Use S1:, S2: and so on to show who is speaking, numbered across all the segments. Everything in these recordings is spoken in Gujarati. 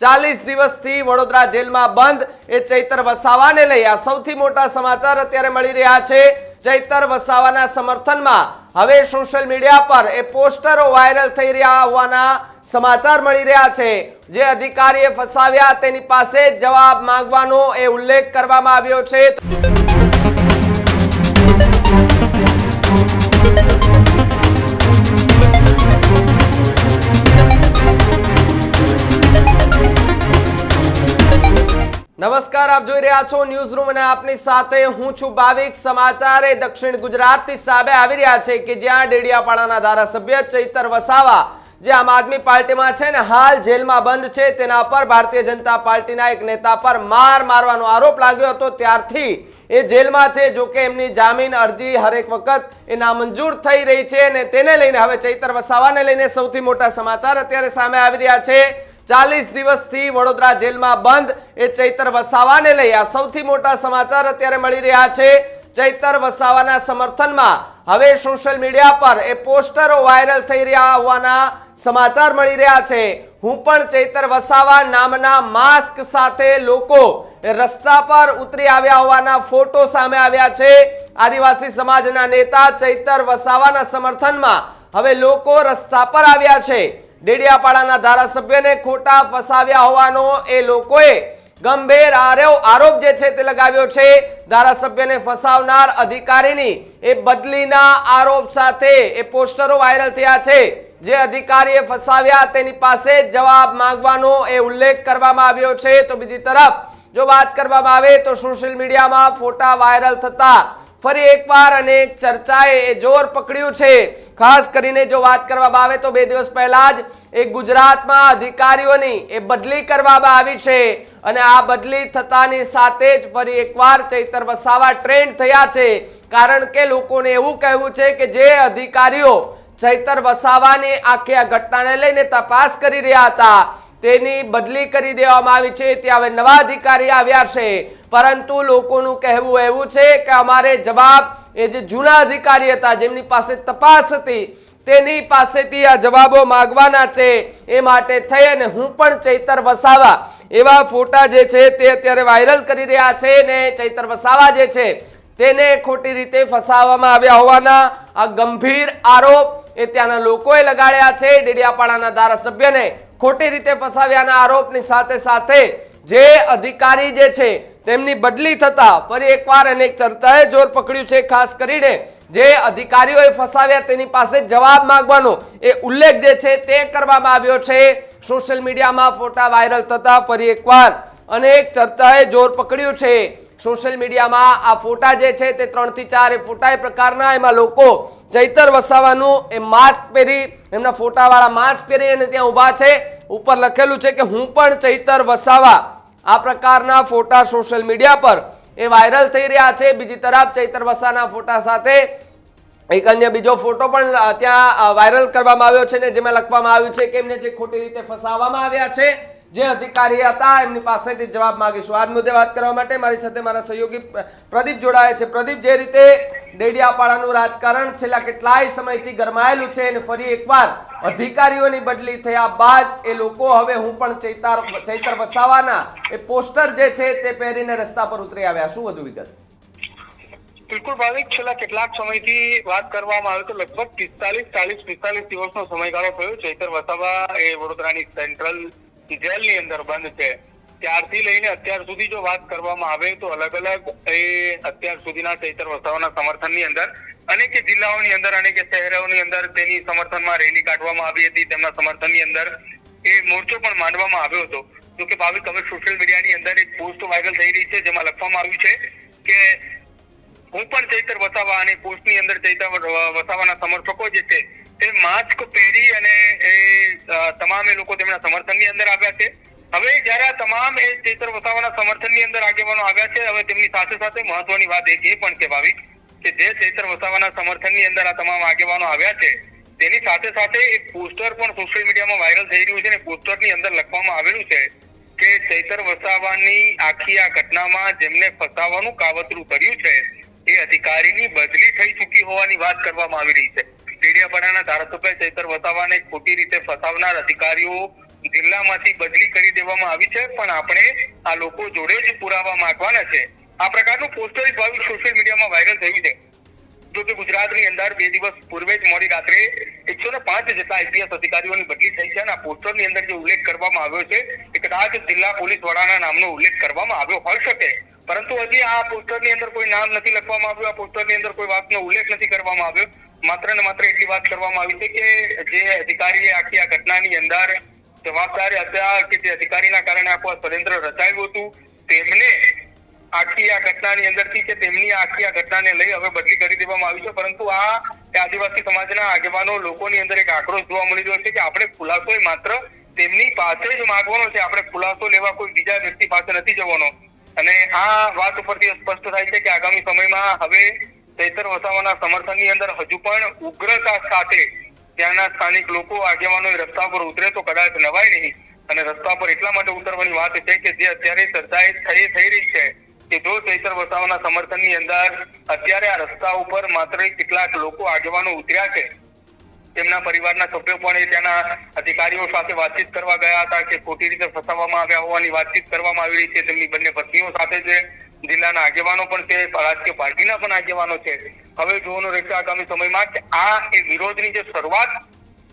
S1: 40 દિવસથી વડોદરા જેલમાં બંધ એ ચૈતર વસાવાને લઈ આ સૌથી મોટા સમાચાર અત્યારે મળી રહ્યા છે। ચૈતર વસાવાના સમર્થનમાં હવે સોશિયલ મીડિયા પર એ પોસ્ટરો વાયરલ થઈ રહ્યા હોવાના સમાચાર મળી રહ્યા છે। જે અધિકારીએ ફસાવ્યા તેની પાસે જવાબ માંગવાનો એ ઉલ્લેખ કરવામાં આવ્યો છે। नमस्कार, आप જોઈ રહ્યા છો ન્યૂઝ રૂમ અને આપની સાથે હું છું ભાવિક। સમાચાર એ દક્ષિણ ગુજરાતથી સામે આવી રહ્યા છે કે જ્યાં ડેડિયાપાડાના ધારાસભ્ય ચૈતર વસાવા જે આમ આદમી પાર્ટીમાં છે ને હાલ જેલમાં બંધ છે, તેના પર ભારતીય જનતા પાર્ટીના એક નેતા પર મારવાનો આરોપ લાગ્યો હતો। ત્યારથી એ જેલમાં છે। જો કે એમની જામીન અરજી હરેક વખત એ નામંજૂર થઈ રહી છે અને તેને લઈને હવે ચૈતર વસાવાને લઈને સૌથી મોટા સમાચાર અત્યારે સામે આવી રહ્યા છે। 40 દિવસથી વડોદરા જેલમાં બંધ એ ચૈતર વસાવાને લઈ આ સૌથી મોટા સમાચાર અત્યારે મળી રહ્યા છે। ચૈતર વસાવાના સમર્થનમાં હવે સોશિયલ મીડિયા પર એ પોસ્ટરો વાયરલ થઈ રહ્યા હોવાના સમાચાર મળી રહ્યા છે। હું પણ ચૈતર વસાવા નામના માસ્ક સાથે લોકો રસ્તા પર ઉતરી આવ્યા હોવાના ફોટો સામે આવ્યા છે। આદિવાસી સમાજના નેતા ચૈતર વસાવાના સમર્થનમાં હવે લોકો રસ્તા પર આવ્યા છે। ડેડિયાપાડાના ધારાસભ્યને ખોટા ફસાવ્યા હોવાનો એ લોકોએ ગંભીર આરોપ જે છે તે લગાવ્યો છે। ધારાસભ્યને ફસાવનાર અધિકારીની એ બદલીના આરોપ સાથે એ પોસ્ટરો વાયરલ થયા છે। જે અધિકારીએ ફસાવ્યા તેની પાસે જવાબ માંગવાનો એ ઉલ્લેખ કરવામાં આવ્યો છે। તો બીજી તરફ જો વાત કરવામાં આવે તો સોશિયલ મીડિયામાં ફોટા વાયરલ થતા ફરી એકવાર અનેક ચર્ચાએ જોર પકડ્યું છે। ખાસ કરીને જો વાત કરવામાં આવે તો 2 દિવસ પહેલા જ એક ગુજરાતમાં અધિકારીઓની એ બદલી કરવામાં આવી છે અને આ બદલી થતાની સાથે જ ફરી એકવાર ચૈતર વસાવા ટ્રેન્ડ થયા છે। કારણ કે લોકોને એવું કહેવું છે કે જે અધિકારીઓ ચૈતર વસાવાની આખી આ ઘટનાને લઈને તપાસ કરી રહ્યા હતા તેની બદલી કરી દેવામાં આવી છે। ત્યાં હવે નવા અધિકારી આવ્યા છે, પરંતુ લોકોનું કહેવું એવું છે કે અમારે જવાબ એ જે જૂના અધિકારી હતા જેમની પાસે તપાસ હતી તેની પાસેથી આ જવાબો માંગવાના છે। એ માટે થઈ અને હું પણ ચૈતર વસાવા એવા ફોટા જે છે તે અત્યારે વાયરલ કરી રહ્યા છે ને ચૈતર વસાવા જે છે તેને ખોટી રીતે ફસાવવામાં આવ્યા હોવાના આ ગંભીર આરોપ એ ત્યાંના લોકોએ લગાડ્યા છે। ડેડિયાપાડાના ધારાસભ્યને ખોટી રીતે ફસાવ્યાના આરોપની સાથે સાથે જે અધિકારી જે છે તેમની બદલી થતા ફરી એકવાર અનેક ચર્ચાએ જોર પકડ્યું છે। ખાસ કરીને જે અધિકારીઓએ ફસાવ્યા તેની પાસે જવાબ માંગવાનો એ ઉલ્લેખ જે છે તે કરવામાં આવ્યો છે। સોશિયલ મીડિયામાં ફોટા વાયરલ થતા ફરી એકવાર અનેક ચર્ચાએ જોર પકડ્યું છે। સોશિયલ મીડિયામાં આ ફોટા જે છે તે 3 થી 4 ફોટા એ પ્રકારના એમાં લોકો ચૈતર વસાવાનું એ માસ્ક પહેરી એમના ફોટાવાળા માસ્ક પહેરી અને ત્યાં ઊભા છે। ઉપર લખેલું છે કે હું પણ ચૈતર વસાવા। આ પ્રકારના ફોટા સોશિયલ મીડિયા પર એ વાયરલ થઈ રહ્યા છે। બીજી તરફ ચૈતર વસાવાના ફોટા સાથે એક અન્ય બીજો ફોટો પણ ત્યાં વાયરલ કરવામાં આવ્યો છે ને જેમાં લખવામાં આવ્યું છે કે એમને જે ખોટી રીતે ફસાવવામાં આવ્યા છે જે અધિકારી હતા એમની પાસેથી જવાબ માંગીશું। આજ મુદ્દે વાત કરવા માટે મારી સાથે મારા સહયોગી પ્રદીપ જોડાયા છે। પ્રદીપ, જે રીતે ડેડિયાપાડાનું રાજકારણ છેલ્લા કેટલાય સમયથી ગરમાયેલું છે અને ફરી એકવાર અધિકારીઓની બદલી થયા બાદ એ લોકો હવે હું પણ ચૈતર વસાવાના એ પોસ્ટર જે છે તે પહેરીને રસ્તા પર ઉતરી આવ્યા, શું વધુ વિગત?
S2: બિલકુલ ભાવિક, છેલ્લા કેટલાક સમયથી વાત કરવામાં આવે તો લગભગ 45 દિવસનો સમયગાળો થયો ચૈતર વસાવા એ વડોદરાની સેન્ટ્રલ જેલની અંદર બંધ છે। ત્યારથી લઈને અત્યાર સુધી જો વાત કરવામાં આવે તો અલગ અલગ એ અત્યાર સુધીના ચૈતર વસાવાના સમર્થનની અંદર અનેક જિલ્લાઓની અંદર અનેક શહેરોની અંદર તેની સમર્થનમાં રેલી કાઢવામાં આવી હતી। તેમના સમર્થનની અંદર એ મોરચો પણ માંડવામાં આવ્યો હતો। જો કે ભાવિક, હવે સોશિયલ મીડિયાની અંદર એક પોસ્ટ વાયરલ થઈ રહી છે જેમાં લખવામાં આવ્યું છે કે હું પણ ચૈતર વસાવા અને પોસ્ટની અંદર ચૈતર વસાવાના સમર્થકો જે છે તે માસ્ક પહેરી અને એ તમામ એ લોકો તેમના સમર્થનની અંદર આવ્યા છે। હવે જયારે આ તમામ એ ચૈતર વસાવાના સમર્થનની અંદર આગેવાનો આવ્યા છે, હવે તેમની સાથે સાથે મહત્વની વાત એ પણ છે ભાવિક કે જે ચૈતર વસાવાના સમર્થનની અંદર આ તમામ આગેવાનો આવ્યા છે તેની સાથે સાથે એક પોસ્ટર પણ સોશિયલ મીડિયામાં વાયરલ થઈ રહ્યું છે અને પોસ્ટરની અંદર લખવામાં આવેલું છે કે ચૈતર વસાવાની આખી આ ઘટનામાં જેમને ફસાવાનું કાવતરું કર્યું છે એ અધિકારીની બદલી થઈ ચૂકી હોવાની વાત કરવામાં આવી રહી છે। ડેડિયાપાડાના ધારાસભ્ય ચૈતર વસાવાને ખોટી રીતે ફસાવનાર અધિકારીઓ જિલ્લામાંથી બદલી કરી દેવામાં આવી છે, પણ આપણે આ લોકો જોડે જ પુરાવા માંગવાના છે. આ પ્રકારનું પોસ્ટર ભાવિક સોશિયલ મીડિયામાં વાયરલ થયું છે. જો કે ગુજરાતની અંદર 2 દિવસ પૂર્વે જ મોડી રાત્રે 105 જેટલા આઈપીએસ અધિકારીઓની બદલી થઈ છે અને આ પોસ્ટરની અંદર જે ઉલ્લેખ કરવામાં આવ્યો છે એ કદાચ જિલ્લા પોલીસ વડાના નામનો ઉલ્લેખ કરવામાં આવ્યો હોઈ શકે, પરંતુ હજી આ પોસ્ટરની અંદર કોઈ નામ નથી લખવામાં આવ્યું. આ પોસ્ટરની અંદર કોઈ વાતનો ઉલ્લેખ નથી કરવામાં આવ્યો. માત્ર ને માત્ર એટલી વાત કરવામાં આવી છે કે જે અધિકારીએ આખી આ ઘટનાની અંદર જવાબદાર હતા કે જે અધિકારીના કારણે આખું ષડયંત્ર રચાયું હતું તેમને આખી આ ઘટનાની અંદરથી કે તેમની આખી આ ઘટનાને લઈ હવે બદલી કરી દેવામાં આવી છે. પરંતુ આ આદિવાસી સમાજના આગેવાનો લોકોની અંદર એક આક્રોશ જોવા મળી રહ્યો છે કે આપણે ખુલાસો માત્ર તેમની પાસે જ માંગવાનો છે, આપણે ખુલાસો લેવા કોઈ બીજા વ્યક્તિ પાસે નથી જવાનો. અને આ વાત ઉપરથી સ્પષ્ટ થાય છે કે આગામી સમયમાં હવે ચૈતર વસાવાના સમર્થનની અંદર હજુ પણ ઉગ્રતા સાથે ત્યાંના સ્થાનિક લોકો આગેવાનો રસ્તા પર ઉતરે તો કદાચ નવાય નહીં. અને રસ્તા પર એટલા માટે ઉતરવાની વાત છે કે જે અત્યારે ચર્ચા થઈ રહી છે કે જો ચૈતર વસાવાના સમર્થનની અંદર અત્યારે આ રસ્તા ઉપર માત્ર કેટલાક લોકો આગેવાનો ઉતર્યા છે, તેમના પરિવારના સભ્યો પણ એ ત્યાંના અધિકારીઓ સાથે વાતચીત કરવા ગયા હતા કે ખોટી રીતે ફસાવવામાં આવ્યા હોવાની વાતચીત કરવામાં આવી રહી છે. તેમની બંને પત્નીઓ સાથે છે, જિલ્લાના આગેવાનો પણ છે, રાજકીય પાર્ટીના પણ આગેવાનો છે. હવે જોવાનું રહેશે આગામી સમયમાં કે આ એ વિરોધની જે શરૂઆત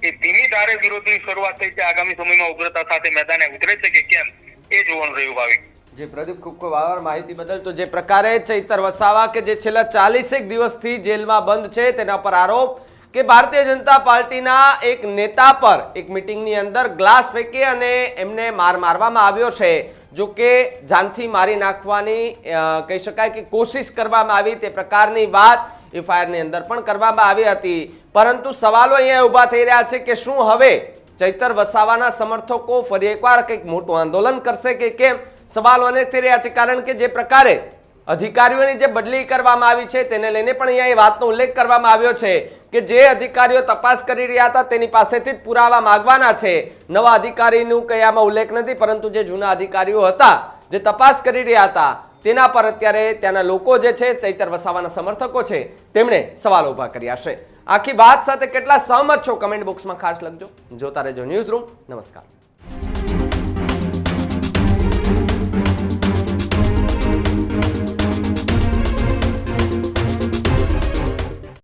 S2: એ ધીમી ધારે વિરોધની શરૂઆત થઈ છે, આગામી સમયમાં ઉગ્રતા સાથે મેદાને ઉતરે છે કે કેમ એ જોવાનું રહ્યું. ભાવિક
S1: જે પ્રદીપ ખૂબ ખૂબ આભાર માહિતી બદલ. તો જે પ્રકારે ચૈતર વસાવા કે જે છેલ્લા 40 દિવસથી જેલમાં બંધ છે તેના પર આરોપ કે ભારતીય જનતા પાર્ટીના એક નેતા પર એક મીટિંગની અંદર ગ્લાસ ફેંકી અને એમને મારવામાં આવ્યો છે. જો કે જાનથી મારી નાખવાની કહી શકાય કે કોશિશ કરવામાં આવી તે પ્રકારની વાત એફઆઈઆરની અંદર પણ કરવામાં આવી હતી. પરંતુ સવાલો અહીંયા ઊભા થઈ રહ્યા છે કે શું હવે ચૈતર વસાવાના સમર્થકો ફરી એકવાર કંઈક મોટું આંદોલન કરશે કે કેમ? સવાલો અનેક થઈ રહ્યા છે. કારણ કે જે પ્રકારે અધિકારીઓની જે બદલી કરવામાં આવી છે તેને લઈને પણ અહીંયા એ વાતનો ઉલ્લેખ કરવામાં આવ્યો છે કે જે અધિકારીઓ તપાસ કરી રહ્યા હતા તેની પાસેથી જ પુરાવા માંગવાના છે. નવા અધિકારીનું કંઈ આમાં ઉલ્લેખ નથી, પરંતુ જે જૂના અધિકારીઓ હતા જે તપાસ કરી રહ્યા હતા તેના પર અત્યારે ત્યાંના લોકો જે છે ચૈતર વસાવાના સમર્થકો છે તેમણે સવાલો ઉભા કર્યા છે. આખી વાત સાથે કેટલા સહમત છો કમેન્ટ બોક્સમાં ખાસ લખજો. જોતા રહેજો ન્યૂઝ રૂમ. નમસ્કાર.